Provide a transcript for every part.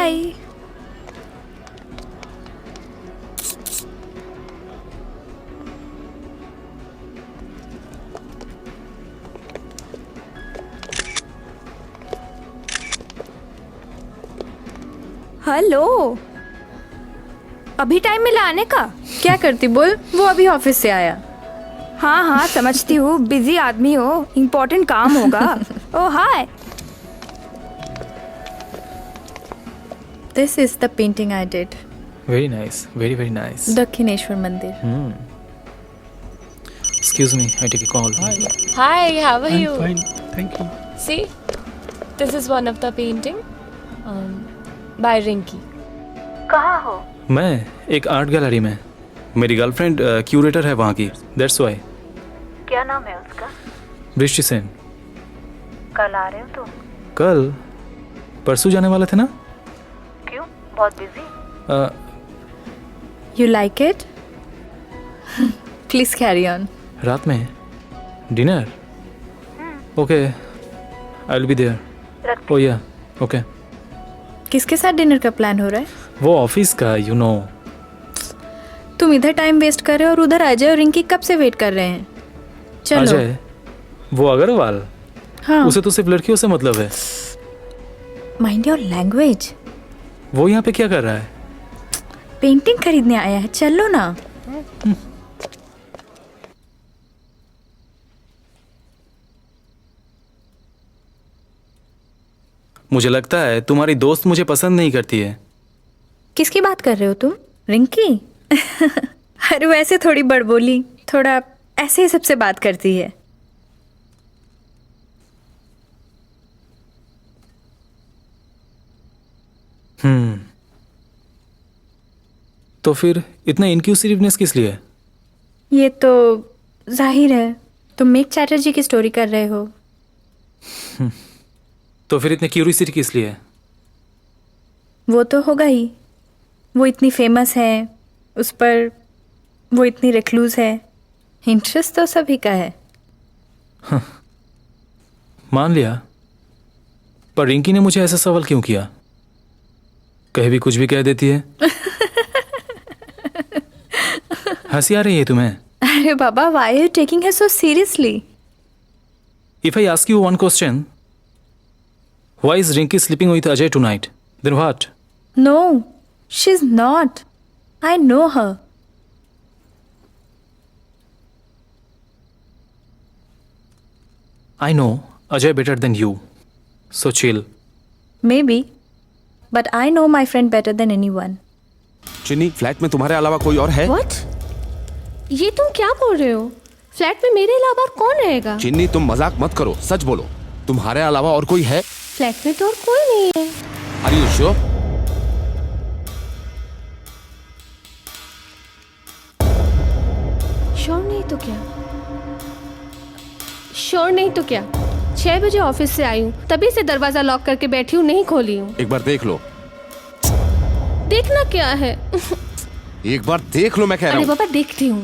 Bye. Hello, अभी time मिला आने का? क्या करती बोल? वो अभी ऑफिस से आया। हाँ हाँ समझती हूँ, बिजी आदमी हो, इम्पोर्टेंट काम होगा। Oh hi. This is the painting I did. Very nice, very very nice. Dakshineswar मंदिर। Excuse me, I take a call. Hi, how are you? Fine, thank you. See, this is one of the painting by Rinki. कहाँ हो? मैं एक art gallery में, मेरी girlfriend curator है वहाँ की, दैट्स वाई। क्या नाम है उसका? वृष्टि सेन। कल आ रहे हो तुम? कल? परसों जाने वाले थे ना? क्यों, बहुत busy? You like it? Please carry on. रात में dinner? Okay, I will be there. Oh yeah, okay. किसके साथ डिनर का प्लान हो रहा है? वो ऑफिस का, यू नो। तुम इधर टाइम वेस्ट कर रहे हो और उधर अजय और रिंकी कब से वेट कर रहे हैं। चलो। अजय? वो अग्रवाल? हाँ। उसे तो सिर्फ लड़कियों से मतलब है। Mind your language. वो यहाँ पे क्या कर रहा है? पेंटिंग खरीदने आया है, चलो ना। मुझे लगता है तुम्हारी दोस्त मुझे पसंद नहीं करती है। किसकी बात कर रहे हो तुम? रिंकी? अरे वो ऐसे थोड़ी बड़बोली, थोड़ा ऐसे ही सबसे बात करती है। तो फिर इतना इनक्यूसिवनेस किस लिए? ये तो जाहिर है, तुम मेघ चैटर्जी की स्टोरी कर रहे हो। तो फिर इतने क्यूरियोसिटी किस लिए? वो तो होगा ही, वो इतनी फेमस है, उस पर वो इतनी रिक्लूज है, इंटरेस्ट तो सभी का है। मान लिया, पर रिंकी ने मुझे ऐसा सवाल क्यों किया? कहीं भी कुछ भी कह देती है। हंसी आ रही है तुम्हें? अरे बाबा, why are you taking her so seriously? If I ask you one question, why is Rinki sleeping with Ajay tonight? Then what? No, she's not. I know her. I know Ajay better than you. So chill. Maybe, but I know my friend better than anyone. चिन्नी, flat में तुम्हारे अलावा कोई और है? What? ये तुम क्या बोल रहे हो? फ्लैट में मेरे अलावा और कौन रहेगा? चिन्नी, तुम मजाक मत करो, सच बोलो। तुम्हारे अलावा और कोई है? फ्लैट में तो और कोई नहीं है। Are you sure? श्योर नहीं तो क्या? श्योर नहीं तो क्या? 6 बजे ऑफिस से आई हूँ, तभी से दरवाजा लॉक करके बैठी हूँ, नहीं खोली हूँ। एक बार देख लो। देखना क्या है? एक बार देख लो, मैं कह रहा अरे हूँ। बाबा, देखती हूँ।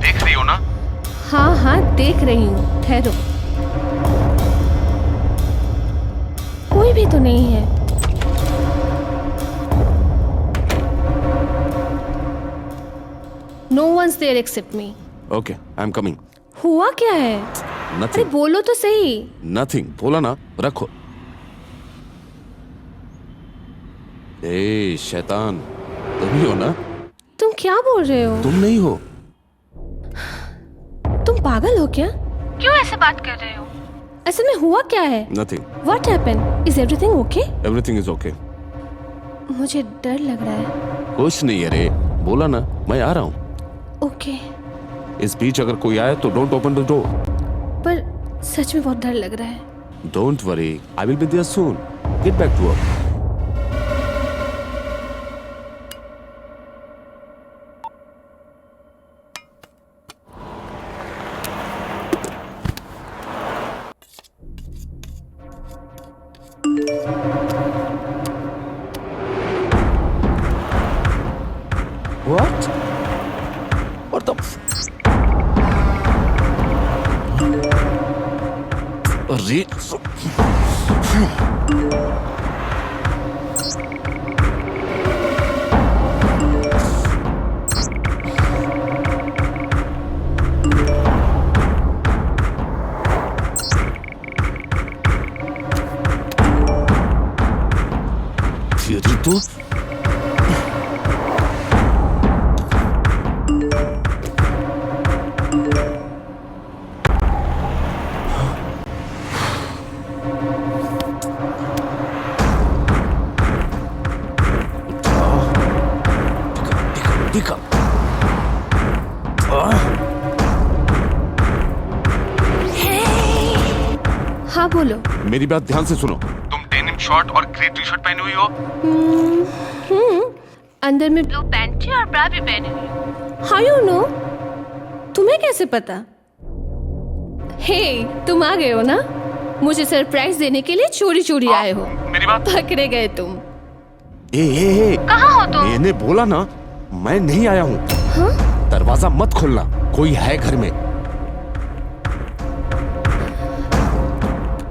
देख रही हो ना? हाँ हाँ देख रही हूँ, ठहरो। कोई भी तो नहीं है। No one's there except me. Okay, I'm coming. हुआ क्या है? अरे Nothing. बोलो तो सही। Nothing. बोला ना, रखो। ए शैतान, तुम ही हो ना? तुम क्या बोल रहे हो? तुम नहीं हो? तुम पागल हो क्या? क्यों ऐसे बात कर रहे हो? ऐसे में हुआ क्या है? Nothing. What happened? Is everything okay? Everything is okay. मुझे डर लग रहा है। कुछ नहीं है रे, बोला ना, मैं आ रहा हूँ। ओके। इस बीच अगर कोई आए तो डोंट ओपन द डोर। पर सच में बहुत डर लग रहा है। Don't worry, I will be there soon. Get back to work. What? What the? अरे तेरी तो दिखा हाँ बोलो। मेरी बात ध्यान से सुनो। तुम डेनिम शॉर्ट और ग्रे टी शर्ट पहनी हुई हो। अंदर में ब्लू पैंट और ब्रा भी पहनी हुई। How you know? तुम्हें कैसे पता? हे, तुम आ गए हो ना? मुझे सरप्राइज देने के लिए चोरी चोरी आए हो। मेरी बात पकड़े गए तुम। ए कहाँ हो तुम? मैंने बोला ना, मैं नहीं आया हूँ। हाँ? दरवाजा मत खोलना, कोई है घर में।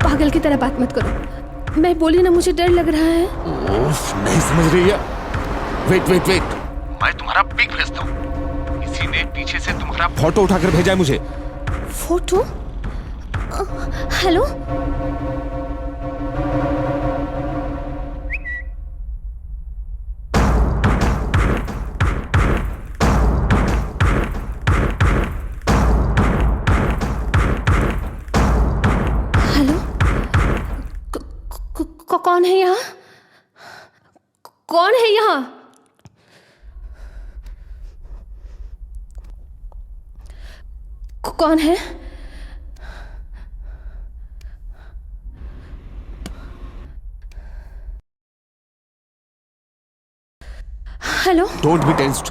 पागल की तरह बात मत करो। मैं बोली ना, मुझे डर लग रहा है। ओफ, नहीं समझ रही है। वेट मैं तुम्हारा पिक भेजता हूँ। किसी ने पीछे से तुम्हारा फोटो उठाकर भेजा है मुझे। फोटो? हेलो? हेलो? कौन है यहाँ? कौन है यहाँ? कौन है? Hello? Don't be tensed.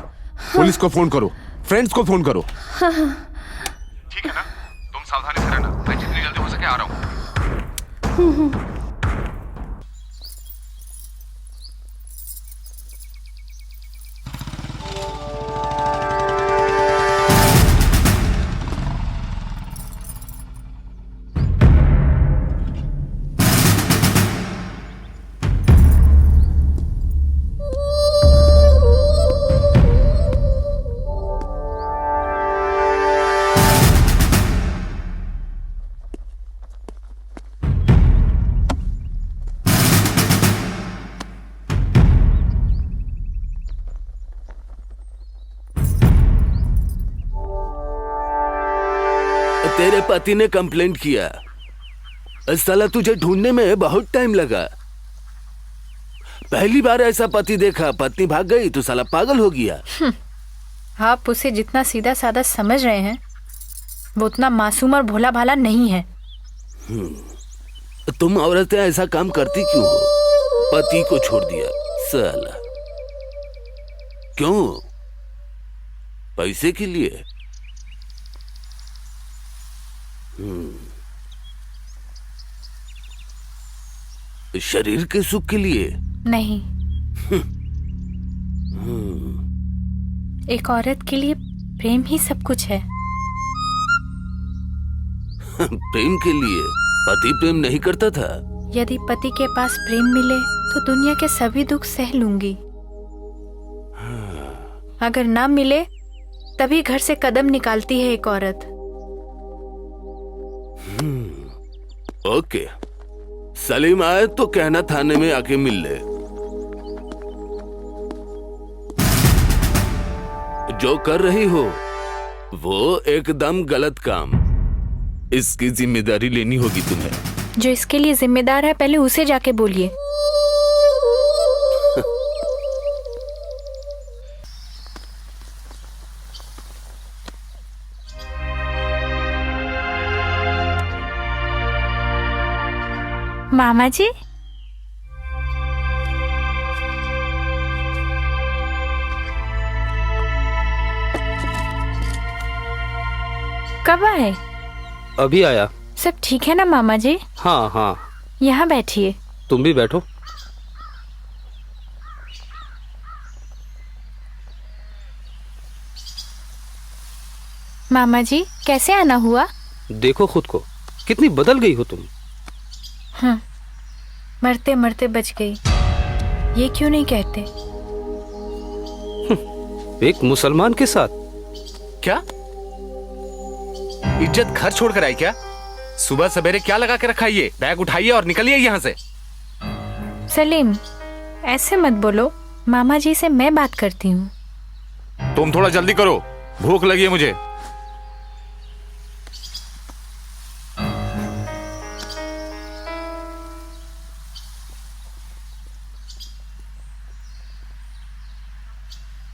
Police को फोन करो, फ्रेंड्स को फोन करो। ठीक है ना? तुम सावधानी से रहना। मैं जितनी जल्दी हो सके आ रहा हूँ। तेरे पति ने कंप्लेंट किया। साला तुझे ढूंढने में बहुत टाइम लगा। पहली बार ऐसा पति देखा, पत्नी भाग गई तो साला पागल हो गया। आप उसे जितना सीधा साधा समझ रहे हैं, वो उतना मासूम और भोला भाला नहीं है। तुम औरतें ऐसा काम करती क्यों हो? पति को छोड़ दिया साला। क्यों? पैसे के लिए? शरीर के सुख के लिए? नहीं। एक औरत के लिए प्रेम ही सब कुछ है। प्रेम के लिए? पति प्रेम नहीं करता था? यदि पति के पास प्रेम मिले तो दुनिया के सभी दुख सह लूंगी। अगर ना मिले तभी घर से कदम निकालती है एक औरत। ओके, सलीम आए तो कहना थाने में आके मिल ले। जो कर रही हो वो एकदम गलत काम। इसकी जिम्मेदारी लेनी होगी तुम्हें। जो इसके लिए जिम्मेदार है पहले उसे जाके बोलिए। मामा जी, कब आए? अभी आया। सब ठीक है ना मामा जी? हाँ हाँ, यहाँ बैठिए। तुम भी बैठो। मामा जी, कैसे आना हुआ? देखो खुद को, कितनी बदल गई हो तुम। मरते मरते बच गई, ये क्यों नहीं कहते? एक मुसलमान के साथ? क्या इज्जत घर छोड़कर आई क्या? सुबह सवेरे क्या लगा के रखा है ये? बैग उठाइए और निकलिए यहाँ से। सलीम, ऐसे मत बोलो, मामा जी से मैं बात करती हूँ। तुम थोड़ा जल्दी करो, भूख लगी है मुझे।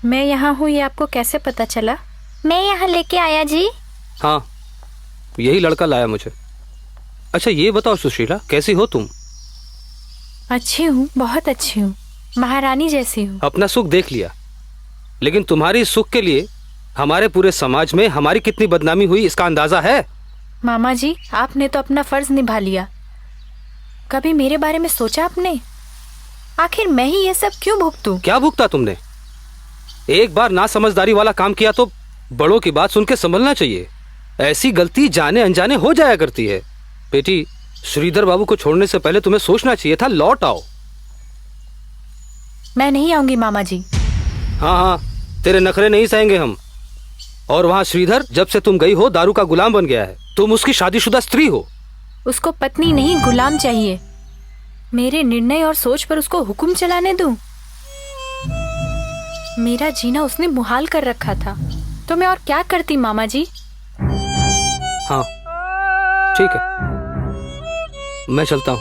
मैं यहाँ हूँ, ये आपको कैसे पता चला? मैं यहाँ लेके आया जी। हाँ, यही लड़का लाया मुझे। अच्छा ये बताओ सुशीला, कैसी हो तुम? अच्छी हूँ, बहुत अच्छी हूँ, महारानी जैसी हूँ। अपना सुख देख लिया, लेकिन तुम्हारी सुख के लिए हमारे पूरे समाज में हमारी कितनी बदनामी हुई इसका अंदाजा है? मामा जी, आपने तो अपना फर्ज निभा लिया। कभी मेरे बारे में सोचा आपने? आखिर मैं ही ये सब क्यों भुगतूं? क्या भुगता तुमने? एक बार ना समझदारी वाला काम किया तो बड़ों की बात सुन के संभलना चाहिए। ऐसी गलती जाने अनजाने हो जाया करती है। बेटी, श्रीधर बाबू को छोड़ने से पहले तुम्हें सोचना चाहिए था, लौट आओ। मैं नहीं आऊंगी मामा जी। हाँ हाँ, तेरे नखरे नहीं सहेंगे हम। और वहाँ श्रीधर जब से तुम गई हो दारू का गुलाम बन गया है। तुम उसकी शादीशुदा स्त्री हो। उसको पत्नी नहीं गुलाम चाहिए। मेरे निर्णय और सोच पर उसको हुक्म चलाने दूं? मेरा जीना उसने मुहाल कर रखा था, तो मैं और क्या करती मामा जी? हाँ ठीक है, मैं चलता हूँ।